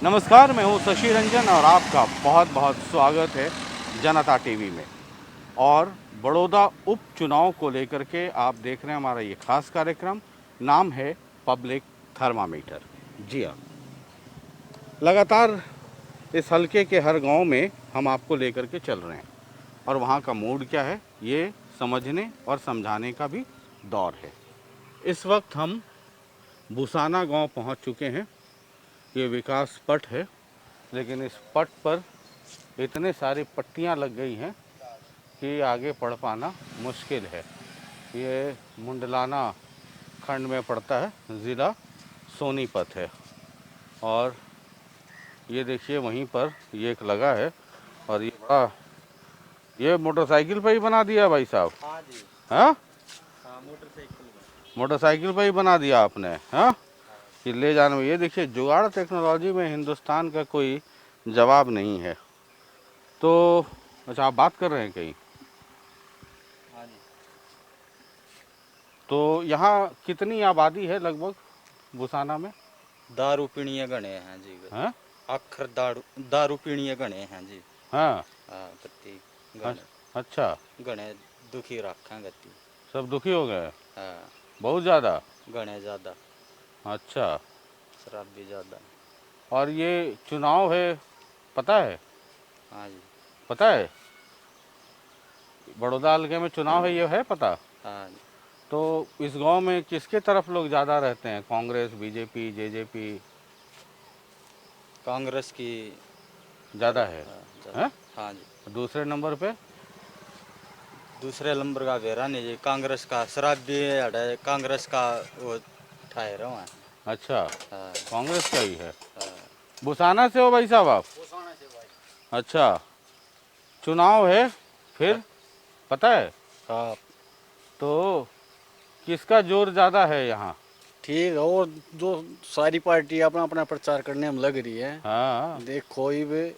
नमस्कार, मैं हूं शशि रंजन और आपका बहुत बहुत स्वागत है जनता टीवी में। और बड़ौदा उपचुनाव को लेकर के आप देख रहे हैं हमारा ये खास कार्यक्रम, नाम है पब्लिक थर्मामीटर। जी हाँ, लगातार इस हलके के हर गांव में हम आपको लेकर के चल रहे हैं और वहाँ का मूड क्या है ये समझने और समझाने का भी दौर है। इस वक्त हम बुसाना गांव पहुँच चुके हैं। ये विकास पथ है, लेकिन इस पथ पर इतने सारी पट्टियां लग गई हैं कि आगे पढ़ पाना मुश्किल है। ये मुंडलाना खंड में पड़ता है, ज़िला सोनीपत है। और ये देखिए वहीं पर ये एक लगा है और ये मोटरसाइकिल पे ही बना दिया भाई साहब। हाँ जी। हाँ, मोटरसाइकिल पे ही बना दिया आपने। हाँ, कि ले जाने में ये देखिए जुगाड़ टेक्नोलॉजी में हिंदुस्तान का कोई जवाब नहीं है। तो अच्छा, आप बात कर रहे हैं कहीं? हाँ जी। तो यहाँ कितनी आबादी है लगभग बुसाना में? दारू पीणिया गणे हैं जी। हैं? अखर दारू पीणिया गणे हैं जी। हाँ। हाँ गति गणे अच्छा, गणे दुखी रखा गति। सब दुखी हो गए? हाँ बहुत ज़्यादा? गणे ज्यादा, अच्छा। शराब भी ज्यादा। और ये चुनाव है, पता है? हाँ जी। पता है बड़ौदा हल्के में चुनाव है, ये है पता? हाँ जी। तो इस गांव में किसके तरफ लोग ज़्यादा रहते हैं? Congress, BJP, JJP? कांग्रेस की ज़्यादा है? हाँ, हैं? हाँ जी। दूसरे नंबर पे? दूसरे नंबर का वेरा नहीं जी, कांग्रेस का शराब भी हटा, कांग्रेस का वो ठाए रहो हैं। अच्छा, हाँ कांग्रेस का ही है। हाँ। बुसाना से हो भाई साहब आप? बुसाना से भाई। अच्छा, चुनाव है फिर, पता है? हाँ। तो किसका जोर ज़्यादा है यहाँ? ठीक है, और जो सारी पार्टी अपना अपना प्रचार करने में लग रही है। हाँ, देखो ही वे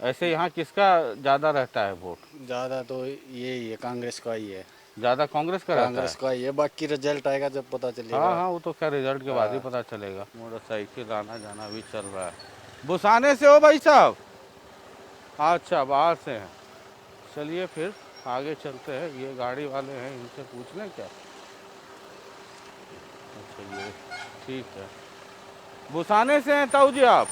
ऐसे यहाँ किसका ज़्यादा रहता है वोट? ज्यादा तो यही है, कांग्रेस का ही है। ज़्यादा कांग्रेस का रहता है? कांग्रेस का ही है, बाकी रिजल्ट आएगा जब पता चलेगा। हाँ हाँ, वो तो क्या रिजल्ट के बाद ही पता चलेगा। मोटरसाइकिल आना जाना भी चल रहा है। बुसाने से हो भाई साहब? अच्छा, बाहर से हैं। चलिए फिर आगे चलते हैं। ये गाड़ी वाले हैं, इनसे पूछ लें क्या? अच्छा, ये ठीक है। बुसाने से हैं ताऊ जी आप?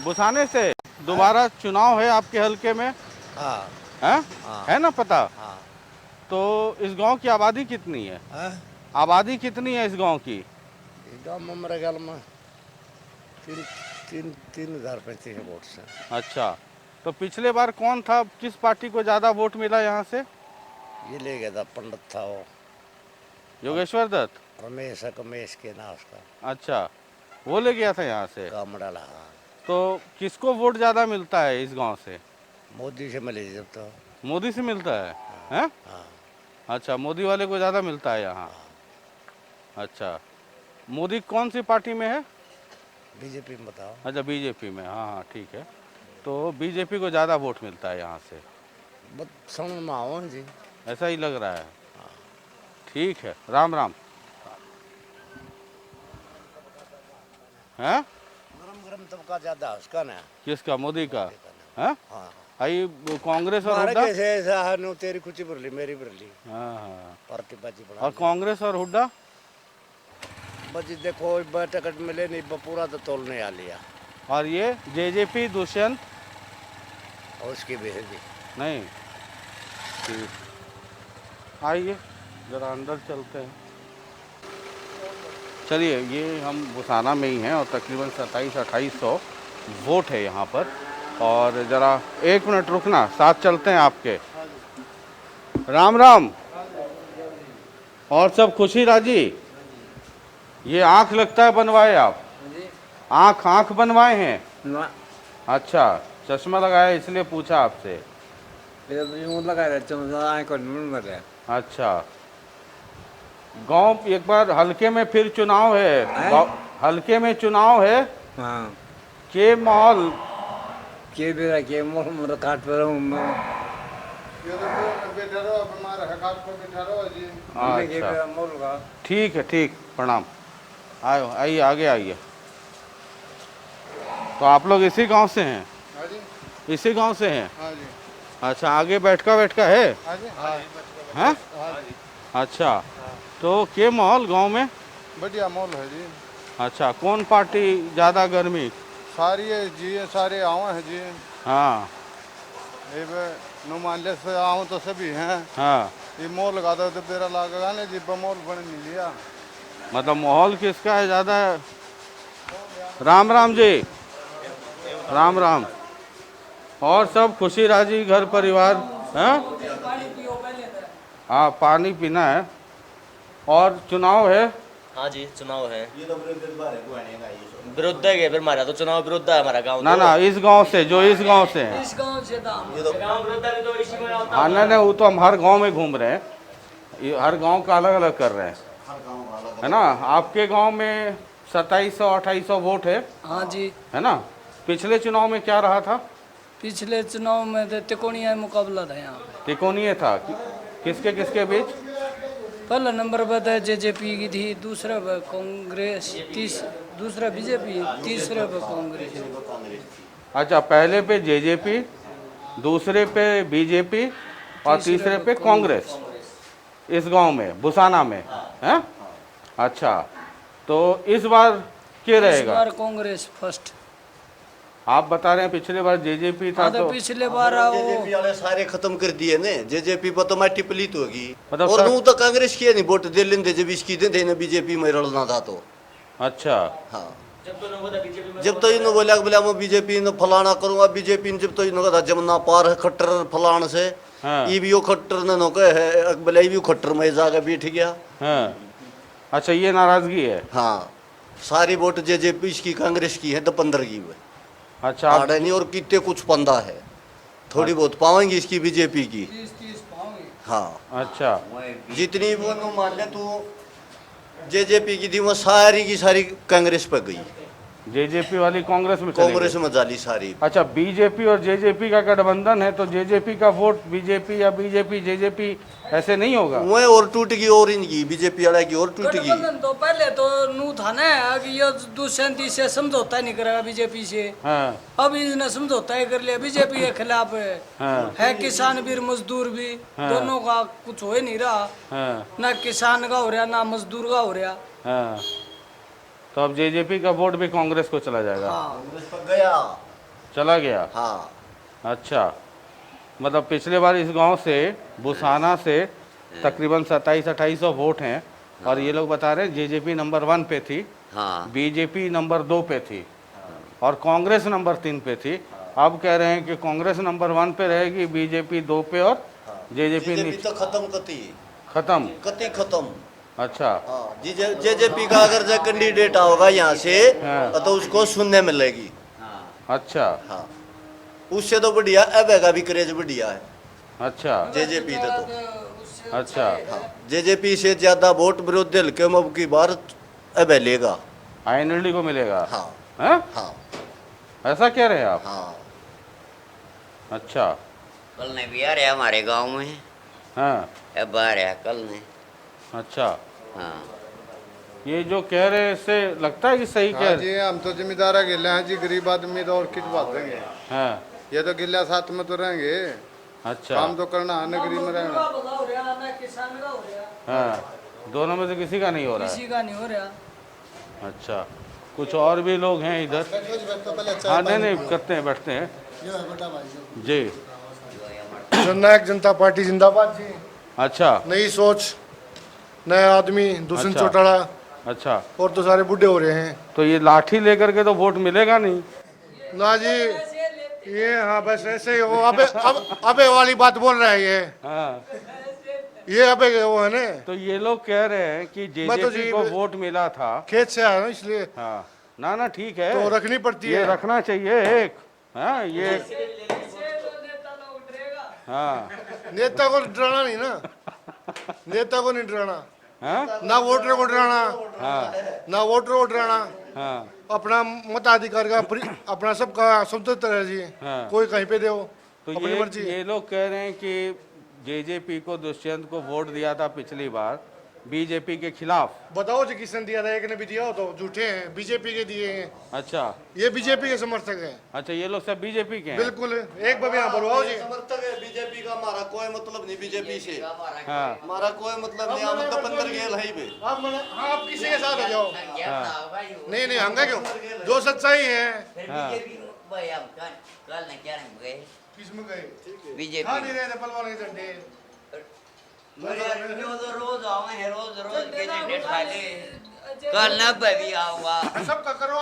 बुसाने से? दोबारा चुनाव है आपके हलके में? हाँ हैं? हाँ है ना पता? हाँ। तो इस गांव की आबादी कितनी है? आबादी कितनी है इस गांव की? गाँव में मेरे ख्याल में 3,035 वोट से। अच्छा, तो पिछले बार कौन था, किस पार्टी को ज़्यादा वोट मिला यहाँ से? ये ले गया था, पंडित था वो, योगेश्वर दत्त? रमेश है, कमेश के ना उसका। अच्छा, वो ले गया था यहाँ से। कामड़ाला। हाँ, तो किसको वोट ज़्यादा मिलता है इस गांव से? मोदी से मिले जब तो। मोदी से मिलता है? हैं? हाँ अच्छा, मोदी वाले को ज़्यादा मिलता है यहाँ। अच्छा, मोदी कौन सी पार्टी में है? बीजेपी में बताओ। अच्छा, बीजेपी में। हाँ हाँ, ठीक है। तो बीजेपी को ज़्यादा वोट मिलता है यहाँ से, बस समझ में आओ जी। ऐसा ही लग रहा है। ठीक है, राम राम। हैं? गरम गरम तबका ज्यादा है उसका ना। किसका? मोदी का? हैं? हाँ, आई कांग्रेस और हमारे हुड्डा? कैसे ऐसा है, नो तेरी कुछ भरली मेरी भरली हाँ हाँ। पार्टी बाजी बना और कांग्रेस और हुड्डा? बस देखो टिकट मिले नहीं, पूरा तो तोलने आ लिया। और ये जेजेपी दुष्यंत? और उसकी भी नहीं। ठीक, आइए ज़रा अंदर चलते हैं। चलिए, ये हम बुसाना में ही हैं और तकरीबन 2700-2800 वोट है यहाँ पर। और ज़रा एक मिनट रुकना, साथ चलते हैं आपके। राम राम। और सब खुशी राजी? ये आँख लगता है बनवाए आप? आँख बनवाए हैं? अच्छा, चश्मा लगाया इसलिए पूछा आपसे। अच्छा, गांव एक बार हल्के में फिर चुनाव है, हल्के में चुनाव है। हाँ के माहौल के बेरा के मोर काट पर हूँ मैं। अच्छा, ठीक है, ठीक, प्रणाम। आइए, आगे आइए। तो आप लोग इसी गांव से हैं? इसी गांव से हैं? अच्छा, आगे बैठका है? हैं? अच्छा, तो के माहौल गांव में? बढ़िया माहौल है जी। अच्छा, कौन पार्टी ज़्यादा गर्मी? सारी है जी, सारे आवे हैं जी। हाँ नुमाइंदे से आऊँ तो सभी हैं। हाँ, ये मोल लगा दो तो तेरा लागेगा ना जी, बमोल बन नहीं लिया। मतलब माहौल किसका है ज़्यादा? राम राम जी, राम राम। और सब खुशी राजी घर परिवार? हैं? हाँ, पानी पीना है। और चुनाव है? हाँ जी, चुनाव है। विरुद्ध है फिर हमारा तो चुनाव विरुद्ध है हमारा गांव। ना ना, इस गांव से, जो इस गांव से है। इस गांव से तो गांव विरुद्ध है तो इसी में आता हाँ नहीं, वो तो हम हर गांव में घूम रहे हैं, ये हर गांव का अलग अलग कर रहे हैं, है ना। आपके गांव में 2700-2800 वोट है? हाँ जी। है ना। पिछले चुनाव में क्या रहा था? पिछले चुनाव में तो तिकोनिया मुकाबला था यहाँ पे। तिकोनिया था किसके किसके बीच? पहला नंबर पर था जेजेपी की थी, दूसरा पर कांग्रेस, दूसरा बीजेपी, तीसरे पर कांग्रेस। अच्छा, पहले पे जेजेपी, दूसरे पे बीजेपी और तीसरे पे कांग्रेस, इस गांव में बुसाना में है। अच्छा, तो इस बार क्या इस रहेगा? बार कांग्रेस फर्स्ट। आप बता रहे हैं पिछले बार जेजेपी था, तो पिछले बार जेजेपी वाले सारे खत्म कर दिए ने। जेजेपी पर तो मैं टिप्पली तो होगी, मतलब और नू तो कांग्रेस की नहीं वोट दे लेंदे जब इसकी दे ना बीजेपी में रलना था तो। अच्छा, हाँ, जब तो इन्होंने बोला मैं बीजेपी ने फलाना करूंगा, बीजेपी ने जब तो इन्होंने कहा जमुना पार है खट्टर फलान से। हाँ। ये भी वो खट्टर ने नो कहे है, बोले ये भी खट्टर में जाकर बैठ गया। हाँ। अच्छा, ये नाराजगी है? हाँ, सारी वोट जेजेपी इसकी कांग्रेस की है तो 15 की है। अच्छा, आड़े नहीं, और कितने कुछ पंदा है, थोड़ी बहुत पाएंगे इसकी बीजेपी की। हाँ, अच्छा, जितनी वो नो मान ले तू जेजेपी की थी वो सारी की सारी कांग्रेस पर गई, जेजेपी वाली कांग्रेस में चली कांग्रेस गई। में जाली सारी। अच्छा, बीजेपी और जेजेपी का गठबंधन है, तो जेजेपी का वोट बीजेपी या बीजेपी जेजेपी ऐसे नहीं होगा? वह और टूट गई, और इनकी बीजेपी वाला की और टूट गई। गठबंधन तो पहले तो नू था ना कि ये दूसरे से समझौता नहीं करेगा बीजेपी से। हाँ। अब इसने समझौता ही कर लिया, बीजेपी के खिलाफ हाँ। है किसान भी मजदूर भी। हाँ। दोनों का कुछ हो ही नहीं रहा। हाँ। ना किसान का हो रहा ना मजदूर का हो रहा। हाँ, तो अब जेजेपी का वोट भी कांग्रेस को चला जाएगा? कांग्रेस पर गया, चला गया। हाँ। अच्छा, मतलब पिछले बार इस गांव से बुसाना से तकरीबन 2700-2800 वोट हैं, और ये लोग बता रहे हैं जेजेपी नंबर 1 पे थी, हाँ। बीजेपी नंबर 2 पे थी, और कांग्रेस नंबर 3 पे थी। अब कह रहे हैं कि कांग्रेस नंबर 1 पे रहेगी, बीजेपी 2 पे और जेजेपी नीचे। तो खत्म कती खत्म। अच्छा। हाँ, जेजेपी का अगर जो कैंडिडेट आओगा यहाँ से हाँ। तो उसको सुनने मिलेगी। अच्छा। हाँ, उससे तो बढ़िया अब का भी क्रेज बढ़िया है। अच्छा। जेजेपी तो अच्छा। हाँ, जेजेपी से ज्यादा वोट विरोध हल्के में अब की बार अब लेगा, आईएनएलडी को मिलेगा। हाँ। हैं? हाँ, ऐसा कह रहे हैं आप? हाँ। अच्छा। कल ने भी आ रहा हमारे गांव में। हाँ। अब आ रहा कल ने। अच्छा। हाँ, ये जो कह रहे हैं इससे लगता है कि सही कह हाँ रहे जी, हम तो जिम्मेदार गिले हैं जी, गरीब आदमी तो और किस बात देंगे। हैं? हाँ। ये तो गिल्ला साथ में तो रहेंगे, अच्छा। काम तो करना है, नगरी में रहना। ना किसान का हो रहा, हाँ, दोनों में से किसी का नहीं हो रहा है? किसी का नहीं हो रहा। अच्छा, कुछ और भी लोग हैं इधर? हाँ, नहीं करते हैं, बैठते हैं जी। जननायक जनता पार्टी जिंदाबाद जी। अच्छा। नई सोच, नया आदमी, दुष्यंत अच्छा। चौटाला। अच्छा, और तो सारे बूढ़े हो रहे हैं तो ये लाठी लेकर के तो वोट मिलेगा नहीं ना जी। ये हाँ, बस ऐसे ही वो अबे वाली बात बोल रहा है ये। हाँ। ये अबे वो है ना, तो ये लोग कह रहे हैं कि मैं तो जेजेपी जी को वोट मिला था, खेत से आया ना इसलिए। हाँ। ना ठीक है, तो रखनी पड़ती ये है, रखना चाहिए एक। हाँ, ये हाँ, नेता को डराना नहीं ना, नेता को नहीं डराना, हाँ? ना वोटर को डराना, हाँ। ना वोटर को डराना। हाँ। अपना मताधिकार का अपना सबका स्वतंत्र है जी। हाँ। कोई कहीं पे दो, तो अपनी मर्जी। ये लोग कह रहे हैं कि जेजेपी को दुष्यंत को वोट दिया था पिछली बार, बीजेपी के खिलाफ। बताओ जी किसने दिया था? एक ने भी दिया हो तो झूठे हैं, बीजेपी के दिए हैं। अच्छा ये बीजेपी के समर्थक हैं। अच्छा, ये लोग सब बीजेपी के हैं। बिल्कुल, एक बार यहाँ बोलवाओ जी। समर्थक है बीजेपी का, हमारा कोई मतलब नहीं बीजेपी से, हाँ हमारा कोई मतलब नहीं, हम तो बंदर गेल है बे। आप किसी के साथ हो जाओ। नहीं नहीं, हंगा क्यों? जो सच्चाई है। हाँ कल ने क्या गए किसमें गए? बीजेपी खा नहीं रहे थे पलवान के झंडे। रोज आवे रोज रोज के डेट खाली कल न भी आऊंगा। सबका करो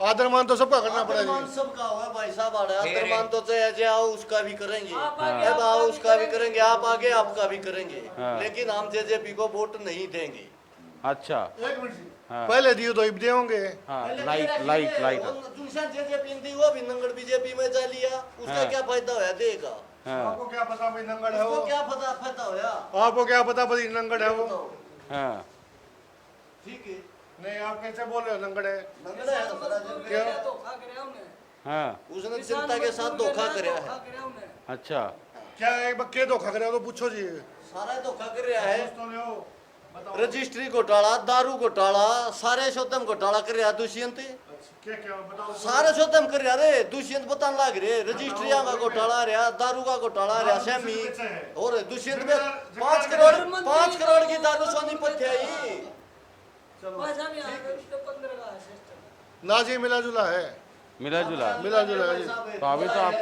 आदरमान तो सबका करना आदरमान पड़ेगा। सबका हुआ भाई साहब, आदरमान तो चाहे आओ उसका भी करेंगे, अब आओ उसका भी करेंगे, आप आगे आपका भी करेंगे, लेकिन हम जेजेपी को वोट नहीं देंगे। अच्छा एक मिनट जी। हाँ। पहले दियो तो इब होंगे। हाँ, लाइट दूसरा जेजेपी दी वो भी नंगड़ बीजेपी में जा लिया, उसका हाँ। क्या फायदा होया देगा? हाँ आपको क्या पता भाई नंगड़ है वो? उसको क्या फायदा होया? आपको क्या पता भाई नंगड़ है वो? हाँ ठीक है, नहीं, आप कैसे बोल रहे हो नंगड़ है? नंगड़ है तो सारा जग क्या? हाँ उसने जनता के साथ धोखा करया है, अच्छा क्या एक बक्के धोखा करे तो पूछो जी। सारा धोखा कर रहा है। तो ले आओ, बताओ। रजिस्ट्री घोटाला, दारू घोटाला, सारे शोधम घोटाला कर रहा दुष्यंत, क्या क्या बताओ। सारे शोधम कर रहा रे दुष्यंत, बताने लग रहे रजिस्ट्रिया का घोटाला रहा, दारू का घोटाला रहा, सेमी और दुष्यंत में 5 करोड़ की दारू सोनीपत है ही। ना जी, मिला जुला है। मिला जुला। मिला जुला है जी। तो अभी तो आप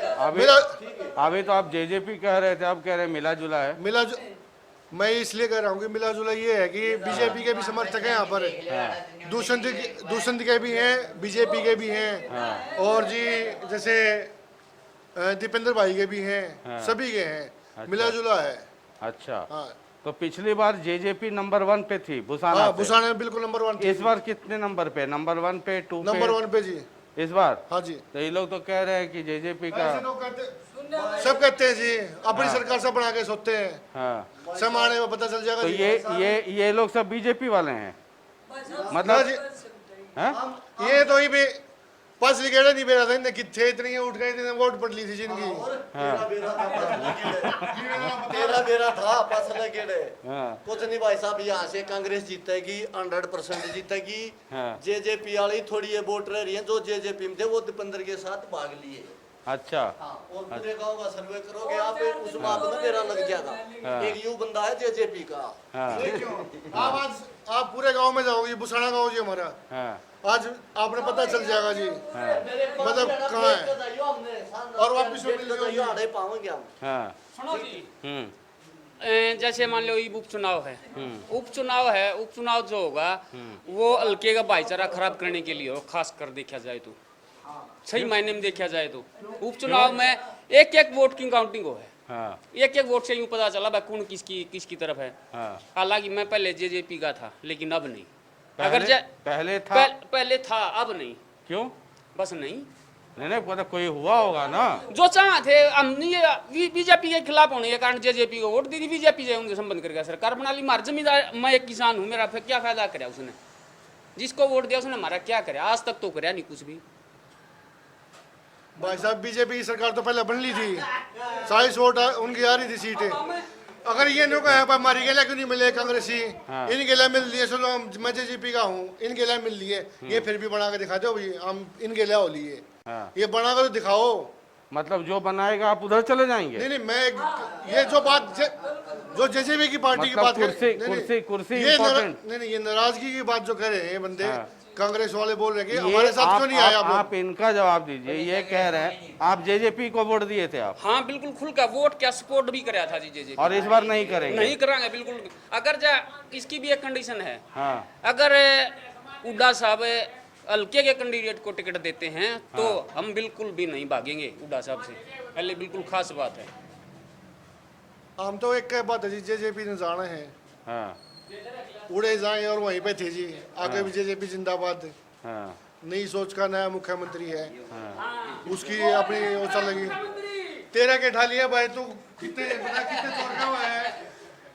अभी तो आप जेजेपी कह रहे थे, अब कह रहे हैं मिला जुला है। मैं इसलिए कह रहा हूँ कि मिला जुला ये है कि बीजेपी के भी समर्थक हैं यहाँ पर, दूसरी के भी हैं, बीजेपी के भी हैं, और जी जैसे दीपेंद्र भाई के भी हैं, सभी के हैं, मिला जुला है। अच्छा हाँ तो पिछली बार जेजेपी नंबर 1 पे थी बुसाना हाँ, से। बुसाना में बिल्कुल नंबर 1। इस बार कितने नंबर पे? नंबर 1 पे, 2 पे? नंबर 1 पे जी इस बार। हाँ जी। तो ये लोग तो कह रहे हैं कि जेजेपी का। सब कहते हैं जी, अपनी सरकार से बना के सोचते हैं, हाँ समाने में पता चल जाएगा तो जी। ये लोग सब बीजेपी वाले हैं मतलब? हाँ? ये तो ही भी पास लिखेड़ा नहीं बेरा था इनने किथे इतनी उठ गए, इतने वोट पड़ ली थी जिनकी। तेरा बेरा था फसल गेड़े। हाँ कुछ नहीं भाई साहब, यहाँ से कांग्रेस जीतेगी, 100% जीतेगी। हाँ। जेजेपी वाली थोड़ी ये वोट रह रही है, जो जेजेपी में थे वो दीपेंद्र के साथ भाग लिए। अच्छा हाँ, और पूरे गांव का सर्वे करोगे आप, उसमें आपको बेरा लग जाएगा। एक यू बंदा है जेजेपी का। हाँ आप पूरे गांव में जाओगे, बुसाना गांव जी हमारा, हाँ आज आपने पता चल जाएगा जी मतलब कहाँ है, और वापिस पाओगे हम। हाँ सुनो जी, जैसे मान लो ये उपचुनाव है, उपचुनाव जो होगा वो हल्के का भाईचारा खराब करने के लिए हो, खास कर देखा जाए तो, सही मायने में देखा जाए तो उपचुनाव में एक वोट की काउंटिंग हो है। हाँ एक वोट से यूं पता चला भाई कौन किसकी तरफ है। हाँ। हालांकि मैं पहले जेजेपी का था, लेकिन अब नहीं। पहले था, अब नहीं। क्यों? बस नहीं पता कोई हुआ होगा ना जो चाह थे, हम नहीं बीजेपी के खिलाफ होने के कारण जेजेपी को वोट दी थी, बीजेपी से उनके संबंध करके सरकार बना ली। मार जमींदार, मैं एक किसान हूँ, मेरा क्या फायदा कराया उसने? जिसको वोट दिया उसने हमारा क्या कराया? आज तक तो कराया नहीं कुछ भी। भाई साहब बीजेपी की सरकार तो पहले बन ली थी, 40 वोट उनकी आ रही थी सीटें। अगर ये नो कहे हमारी के लिए क्यों नहीं मिले कांग्रेसी, इनके लिए मिल लिए, चलो मैं जेजेपी का हूँ, इनके लिए मिल लिए, ये फिर भी बना के दिखा दो भाई, हम इनके लिए हो लिए। ये बना कर तो दिखाओ। मतलब जो बनाएगा आप उधर चले जाएंगे? नहीं मैं ये जो बात जो जेजेपी की पार्टी की बात कुर्सी ये नाराजगी की बात जो कह रहे हैं बंदे, कांग्रेस वाले बोल रहे हैं हमारे साथ क्यों नहीं आया आप इनका जवाब दीजिए। ये कह रहे हैं आप जेजेपी को वोट दिए थे आप? हाँ बिल्कुल खुल का वोट क्या सपोर्ट भी कराया था जी जेजेपी, और इस बार नहीं करेंगे? नहीं कराएंगे बिल्कुल। अगर इसकी भी एक कंडीशन है, हाँ। अगर हुड्डा साहब हल्के के कैंडिडेट को टिकट देते हैं तो हम बिल्कुल भी नहीं भागेंगे हुड्डा साहब से, पहले बिल्कुल खास बात है। हम तो एक बात है जी, जेजेपी ने जाना है, हाँ। उड़े जाए और वहीं पे थे जी, आगे भी जेजेपी जिंदाबाद। हाँ। नई सोच का नया मुख्यमंत्री है, उसकी अपनी ओसा लगी। तेरा के ठाली है भाई, तू कितने तोड़ का हुआ है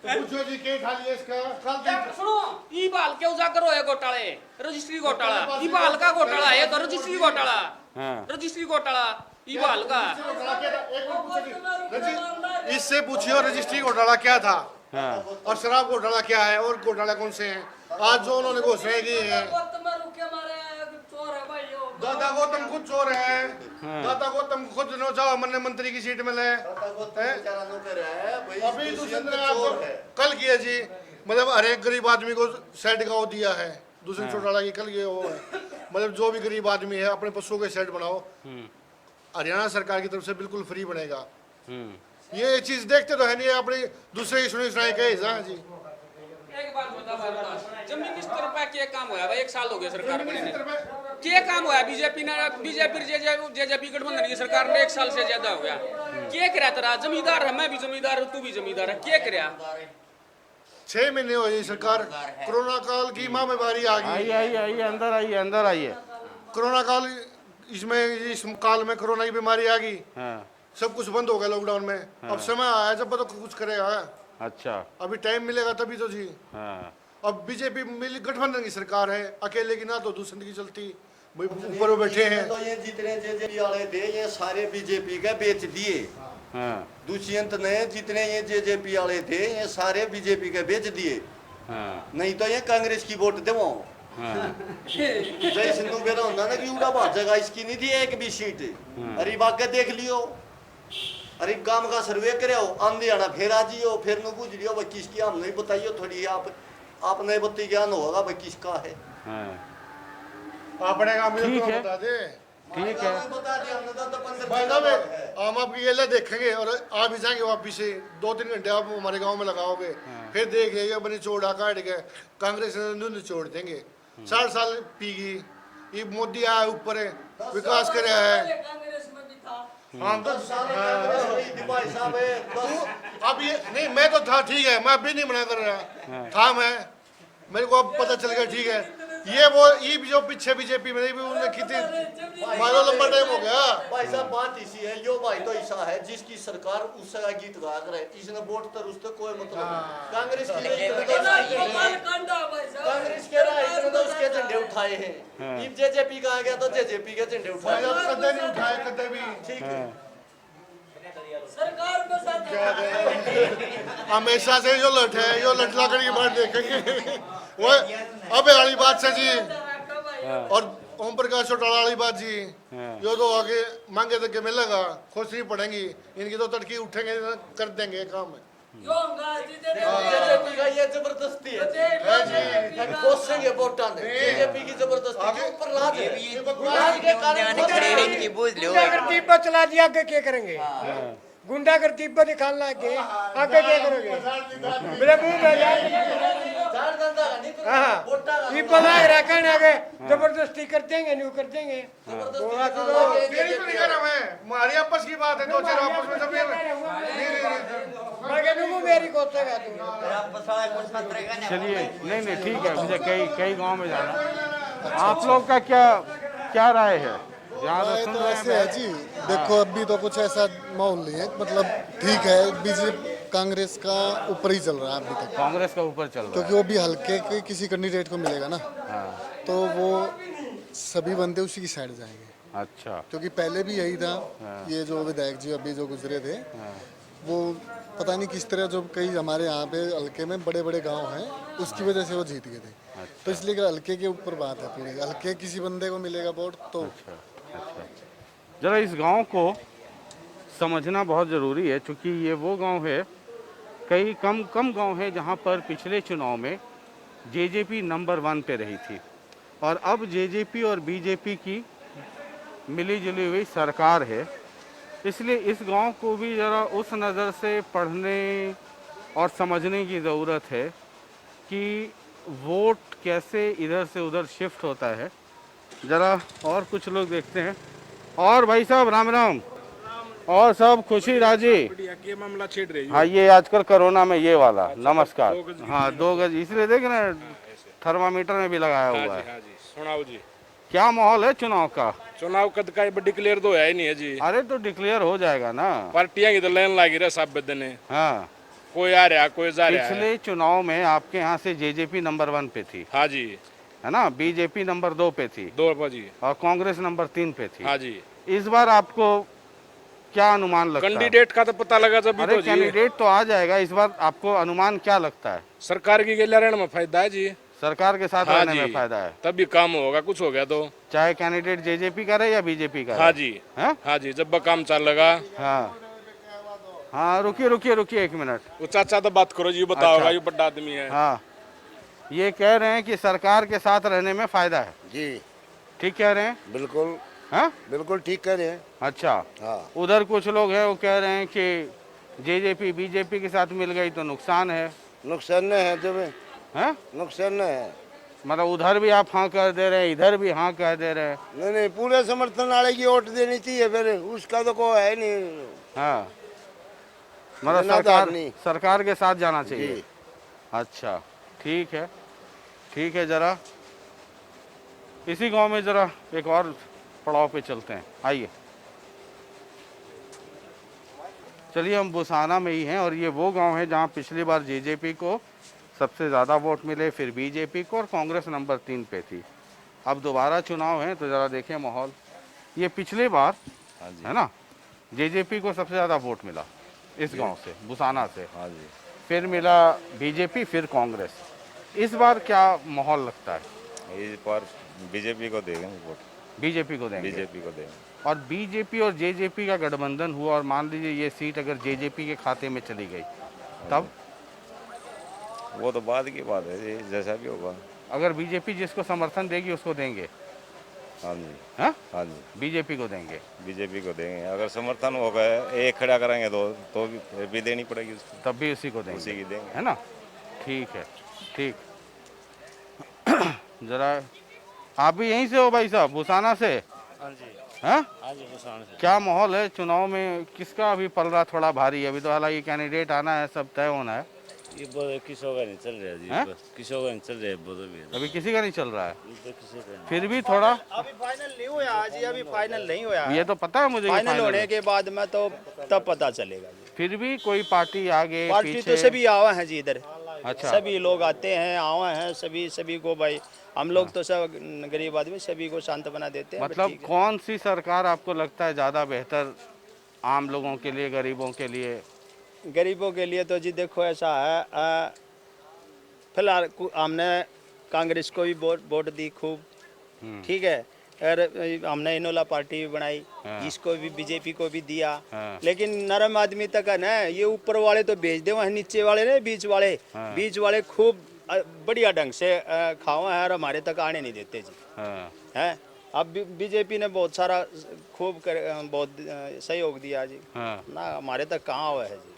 तो पूछो जी के ठाली है इसका। कल सुनो, ई बाल के उजागर होए घोटाले, रजिस्ट्री घोटाला, ई बाल का घोटाला है तो रजिस्ट्री घोटाला, रजिस्ट्री घोटाला ई बाल का। इससे पूछियो रजिस्ट्री घोटाला क्या था, हाँ। और शराब घोटाला क्या है और घोटाला कौन से हैं? आज जो उन्होंने घोषणाएं की है, दादा गौतम खुद चोर है, दादा गौतम खुद चाहो मन मंत्री की सीट मिले। अभी दुष्यंत ने आपको कल किया जी, मतलब हर एक गरीब आदमी को सेट गाँव दिया है दुष्यंत चौटाला की, कल ये वो है, मतलब जो भी गरीब आदमी है अपने पशुओं के सेट बनाओ, हरियाणा सरकार की तरफ से बिल्कुल फ्री बनेगा। ये चीज देखते तो है नहीं, अपनी दूसरे की सुनाई कहे जी। एक बात बता भारत, जमीन किस तरह पे क्या काम हुआ भाई? 1 साल हो गया सरकार बने ने, क्या काम हुआ? बीजेपी गठबंधन की सरकार ने 1 साल से ज्यादा हो गया, क्या करा? तेरा जमींदार है, मैं भी जमींदार हूँ, तू भी जमींदार है, क्या करा? 6 महीने हो गए सरकार, कोरोना काल की महामारी आ गई। आइए अंदर आइए। कोरोना काल, इसमें इस काल में कोरोना की बीमारी आ गई, हाँ। सब कुछ बंद हो गया लॉकडाउन में। अब समय आया जब तो कुछ करेगा। अच्छा। अभी टाइम मिलेगा तभी तो जी। हाँ। अब बीजेपी मिली गठबंधन की सरकार है, अकेले की ना तो दूसरे की चलती, ऊपर बैठे हैं। तो ये जितने जेजेपी वाले थे ये सारे बीजेपी के बेच दिए। हाँ। दुष्यंत ने जितने ये जेजेपी वाले थे ये सारे बीजेपी के बेच दिए। हाँ। नहीं तो ये कांग्रेस की वोट दे वो। हाँ। जय सिंधु बेरा होता ना कि उड़ा भाजगा, इसकी नहीं थी एक भी सीट। अरे बाकी देख लियो, अरे काम का सर्वे करे हो, आंधी आना फिर आ जियो, फिर न पूछ लियो भाई किसकी, हम नहीं बताइयो थोड़ी, आप नहीं बत्ती ज्ञान होगा भाई किसका है। अपने काम में ठीक तो है। बता दे, ठीक है। बता दिया हमने तो 15 भाई साहब हम आपकी ये देखेंगे और आप भी जाएंगे वापिस से 2-3 घंटे आप हमारे गांव में लगाओगे, फिर देखिएगा अपनी चोड़ा काट के कांग्रेस ने निचोड़ देंगे। 60 साल पी गई, ये मोदी आया ऊपर है, विकास कर रहा है। हम तो भाई साहब अब ये नहीं, मैं तो था ठीक है, मैं अभी नहीं मना कर रहा था, मैं मेरे को अब पता चल गया ठीक है। ये जो पीछे बीजेपी में उन्होंने कितनी मारो लंबा टाइम हो गया। भाई साहब बात इसी है, यो भाई तो ऐसा है जिसकी सरकार उसका गीत गा कर है, इसने वोट तर उससे कोई मतलब। कांग्रेस की कांग्रेस के राय तो उसके झंडे उठाए हैं, जेजेपी का आ गया तो जेजेपी के झंडे उठाए, कदे नहीं उठाए कदे भी। ठीक है। हमेशा से जो लट है, यो लट ला कर बात देखेंगे वो अब वाली बात से जी। और ओम प्रकाश चौटाला वाली बात जी, जो तो आगे मांगे तक के मिलेगा, खुश नहीं पड़ेंगी, इनकी तो तड़की उठेंगे कर देंगे काम है। जेजेपी का ये जबरदस्ती है, कोसेंगे वोटां ने, जेजेपी की जबरदस्ती ऊपर लाज के गुंडागर्दी पर चला दिया, आगे क्या करेंगे? गुंडागर्दी पर निकालना के आगे क्या करोगे? मेरे मुंह में ये बना रखने आगे जबरदस्ती कर देंगे, नहीं कर देंगे। हमारी आपस की बात है, दो चार आपस में सब मेरी को चलिए, नहीं ठीक है, मुझे कई गांव में जाना है। आप लोग का क्या राय है? राय तो ऐसे है जी, देखो अभी तो कुछ ऐसा माहौल नहीं है, मतलब ठीक है, बीजेपी कांग्रेस का ऊपर ही चल रहा है अभी तक, कांग्रेस का ऊपर चल रहा है, क्योंकि वो भी हल्के के किसी कैंडिडेट को मिलेगा ना, तो वो सभी बंदे उसी की साइड जाएंगे। अच्छा। क्योंकि पहले भी यही था, ये जो विधायक जी अभी जो गुजरे थे, वो पता नहीं किस तरह, जो कई हमारे यहाँ पे हल्के में बड़े बड़े गांव हैं, उसकी वजह से वो जीत गए थे। अच्छा। तो इसलिए हल्के के ऊपर बात है पूरी, हल्के किसी बंदे को मिलेगा वोट तो। अच्छा। जरा इस गांव को समझना बहुत ज़रूरी है, क्योंकि ये वो गांव है, कई कम गांव है जहां पर पिछले चुनाव में जेजेपी नंबर 1 पे रही थी, और अब जेजेपी और बीजेपी की मिली जुली हुई सरकार है। इसलिए इस गांव को भी ज़रा उस नज़र से पढ़ने और समझने की ज़रूरत है कि वोट कैसे इधर से उधर शिफ्ट होता है। ज़रा और कुछ लोग देखते हैं। और भाई साहब राम राम, और सब खुशी राजी? ये मामला छेड़ रही है। हाँ, ये आजकल कोरोना में ये वाला। नमस्कार। हाँ, 2 गज, इसलिए देख ना थर्मामीटर में भी लगाया हुआ है। हाँ जी, सुनाओ जी, क्या माहौल है चुनाव का? चुनाव कद का डिक्लेयर तो है ही नहीं है जी। अरे तो डिक्लेयर हो जाएगा ना, पार्टियां की तो लाइन लगी रहा सब बदने। हाँ, कोई आ रहा कोई जा रहा है। पिछले चुनाव में आपके यहाँ से जेजेपी नंबर 1 पे थी। हाँ जी। है ना, बीजेपी नंबर 2 पे थी। 2 पर जी। और कांग्रेस नंबर 3 पे थी। हाँ जी। इस बार आपको क्या अनुमान लगता है? कैंडिडेट का तो पता लगा जब भी अरे तो जी कैंडिडेट तो आ जाएगा इस बार, आपको अनुमान क्या लगता है? सरकार की गैला रहने में फायदा है जी। सरकार के साथ हाँ रहने जी, में फायदा है, तभी काम होगा, कुछ हो गया तो। चाहे कैंडिडेट जेजेपी करे या बीजेपी करे। हाँ जी, हैं? हाँ जी, जब काम चलेगा। हाँ हाँ, रुकिए 1 मिनट। वो चाचा तो बात करो जी, बताओगा, अच्छा। ये बड़ा आदमी है। हाँ, ये कह रहे हैं कि सरकार के साथ रहने में फायदा है। जी ठीक कह रहे हैं? बिल्कुल, हाँ बिल्कुल ठीक कह रहे हैं। अच्छा, हाँ, उधर कुछ लोग हैं वो कह रहे हैं कि जेजेपी बीजेपी के साथ मिल गई तो नुकसान है। नुकसान नहीं है जब, हैं? नुकसान नहीं है। मतलब उधर भी आप हाँ कह दे रहे हैं, इधर भी हाँ कह दे रहे हैं। नहीं नहीं, पूरे समर्थन वाले की वोट देनी चाहिए, फिर उसका तो कोई है नहीं। हाँ, मतलब जनाधार नहीं। सरकार के साथ जाना चाहिए। जी। अच्छा, ठीक है, जरा इसी गांव में जरा एक और पड़ाव पे चलते हैं, आइए। चलिए, हम बुसाना में ही हैं और ये वो गांव है जहां पिछली बार जेजेपी को सबसे ज़्यादा वोट मिले, फिर बीजेपी को, और कांग्रेस नंबर 3 पे थी। अब दोबारा चुनाव है तो ज़रा देखें माहौल। ये पिछली बार है ना, जेजेपी को सबसे ज़्यादा वोट मिला इस गांव से, बुसाना से। हाँ जी, फिर मिला बीजेपी, फिर कांग्रेस। इस बार क्या माहौल लगता है? इस बार बीजेपी को देंगे वोट, बीजेपी को देंगे। बीजेपी को देंगे। और बीजेपी और जेजेपी का गठबंधन हुआ और मान लीजिए ये सीट अगर जेजेपी के खाते में चली गई तब? वो तो बाद की बात है जी, जैसा भी होगा। अगर बीजेपी जिसको समर्थन देगी उसको देंगे? हाँ जी, हाँ, हाँ जी, बीजेपी को देंगे। बीजेपी को देंगे। अगर समर्थन हो गए, एक खड़ा करेंगे तो भी देनी पड़ेगी उसको, तब भी उसी को देंगे, उसी की देंगे, है ना? ठीक है, ठीक। जरा आप भी यहीं से हो भाई साहब, बुसाना से? हाँ जी, हैं? हाँ जी, बुसाना से। क्या माहौल है चुनाव में? किसका अभी पलड़ा थोड़ा भारी है? अभी तो हालांकि कैंडिडेट आना है, सब तय होना है। ये किसी का नहीं चल रहा है जी, हैं? किसी का नहीं चल रहा है, बोलो भी अभी किसी का नहीं चल रहा है, किसी का फिर भी थोड़ा। अभी फाइनल नहीं हुआ जी, अभी फाइनल नहीं हुआ। ये तो पता है मुझे कि फाइनल final होने है। के बाद में तो तब पता चलेगा जी। फिर भी कोई पार्टी आगे पार्टी पीछे? तो सभी आवा हैं जी इधर। अच्छा, सभी लोग आते हैं, आवा हैं, सभी को भाई, हम लोग तो सब गरीब आदमी, सभी को शांत बना देते हैं। मतलब कौन सी सरकार आपको लगता है ज़्यादा बेहतर आम लोगों के लिए, गरीबों के लिए? गरीबों के लिए तो जी देखो ऐसा है, फिलहाल हमने कांग्रेस को भी वोट दी खूब, ठीक है, और हमने इनोला पार्टी भी बनाई, इसको भी बीजेपी को भी दिया। लेकिन नरम आदमी तक है ना, ये ऊपर वाले तो भेज दे, वहाँ नीचे वाले ने बीच वाले खूब बढ़िया ढंग से खाओ है और हमारे तक आने नहीं देते जी। हैं, अब बीजेपी ने बहुत सारा खूब बहुत सहयोग दिया जी, ना हमारे तक कहाँ हुआ है जी।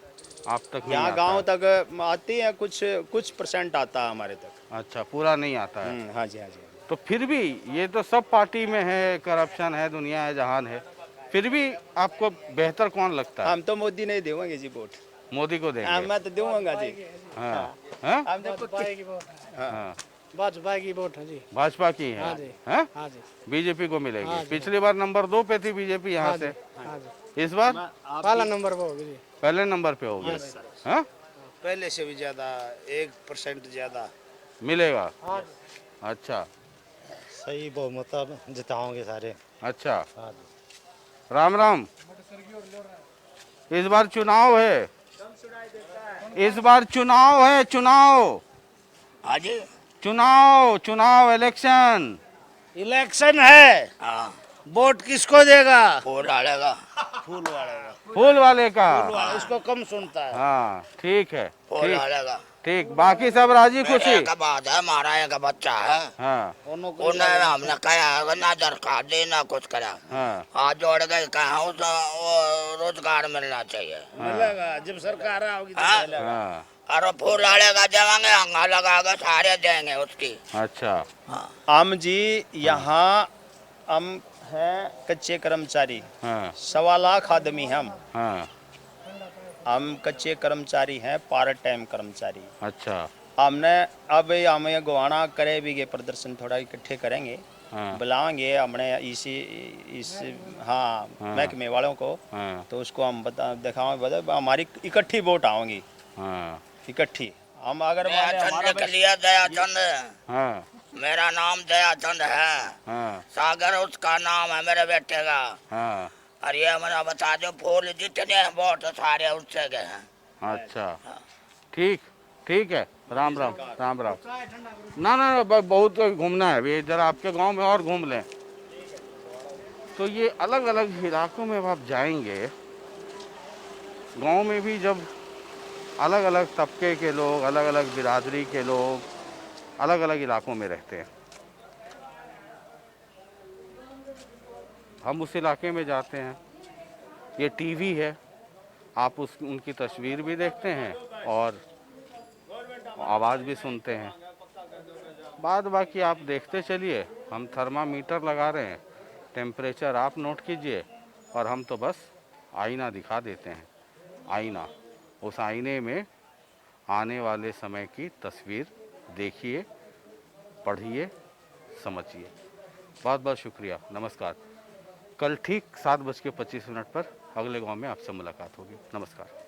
आप तक यहाँ गांव तक आती है, कुछ परसेंट आता है हमारे तक। अच्छा, पूरा नहीं आता है। हाँ जी, हाँ जी। तो फिर भी ये तो सब पार्टी में है, करप्शन है, दुनिया है, जहान है, फिर भी आपको बेहतर कौन लगता है? हम तो मोदी नहीं देंगे जी वोट, मोदी को देंगे? मैं तो दूंगा जी। हाँ, हाँ? हम तो पक्के की वोट, हाँ, भाजपा की वोट है जी। भाजपा की है? हाँ जी, हैं? हाँ जी, बीजेपी को मिलेगी? हाँ जी। पिछली बार नंबर 2 पे थी बीजेपी यहाँ से, हाँ जी। इस बार पहला नंबर पे होगी जी। पहले नंबर पे होगी। हाँ, पहले से भी ज्यादा, 1% ज्यादा मिलेगा। अच्छा, सही बहुमत जिताओगे सारे। अच्छा, राम राम। इस बार चुनाव है, इस बार चुनाव है, चुनाव। हाँ जी, चुनाव इलेक्शन। इलेक्शन है, वोट किसको देगा? वोट डालेगा, फूल वाले का। फूल वाले का। इसको कम सुनता है। हाँ, ठीक है, वोट ठीक डालेगा। ठीक। बाकी सब राजी खुशी? का बात है, हमारा एक बच्चा है, हाँ, उन्हें हमने कहा ना दरख्वास्त दी ना कुछ करा, हाँ, हाथ जोड़ के कहा उसे वो रोजगार मिलना चाहिए। मिलेगा जब सरकार आओगी तो हाँ? मिलेगा। हाँ, और फूल डालेगा, देवांगे हंगा लगा के सारे देंगे उसकी। अच्छा, हम जी यहाँ हम हैं कच्चे कर्मचारी, हाँ, 1.25 लाख आदमी हम कच्चे कर्मचारी हैं, पार्ट टाइम कर्मचारी। अच्छा, हमने अब हमें गुवाना करे भी ये प्रदर्शन थोड़ा इकट्ठे करेंगे, बुलाएंगे हमने इस हाँ महकमे वालों को, तो उसको हम दिखाएंगे, हमारी इकट्ठी वोट आएंगी, इकट्ठी। हम अगर दयाचंद, मेरा नाम दयाचंद है, सागर उसका नाम है मेरे बेटे का, और ये हमारा बता दो फूल जितने हैं वोट सारे उससे गए हैं। अच्छा ठीक ठीक है, राम राम राम राम। ना ना बहुत घूमना है अभी, जरा आपके गांव में और घूम लें। तो ये अलग अलग इलाकों में अब आप जाएंगे, गांव में भी जब अलग अलग तबके के लोग, अलग अलग बिरादरी के लोग अलग अलग इलाकों में रहते हैं। हम उस इलाके में जाते हैं, ये टीवी है, आप उनकी तस्वीर भी देखते हैं और आवाज़ भी सुनते हैं। बाद बाकी आप देखते चलिए, हम थर्मामीटर लगा रहे हैं, टेम्परेचर आप नोट कीजिए और हम तो बस आईना दिखा देते हैं। आईना, उस आईने में आने वाले समय की तस्वीर देखिए, पढ़िए, समझिए। बहुत बहुत शुक्रिया, नमस्कार। कल ठीक 7:25 पर अगले गांव में आपसे मुलाकात होगी। नमस्कार।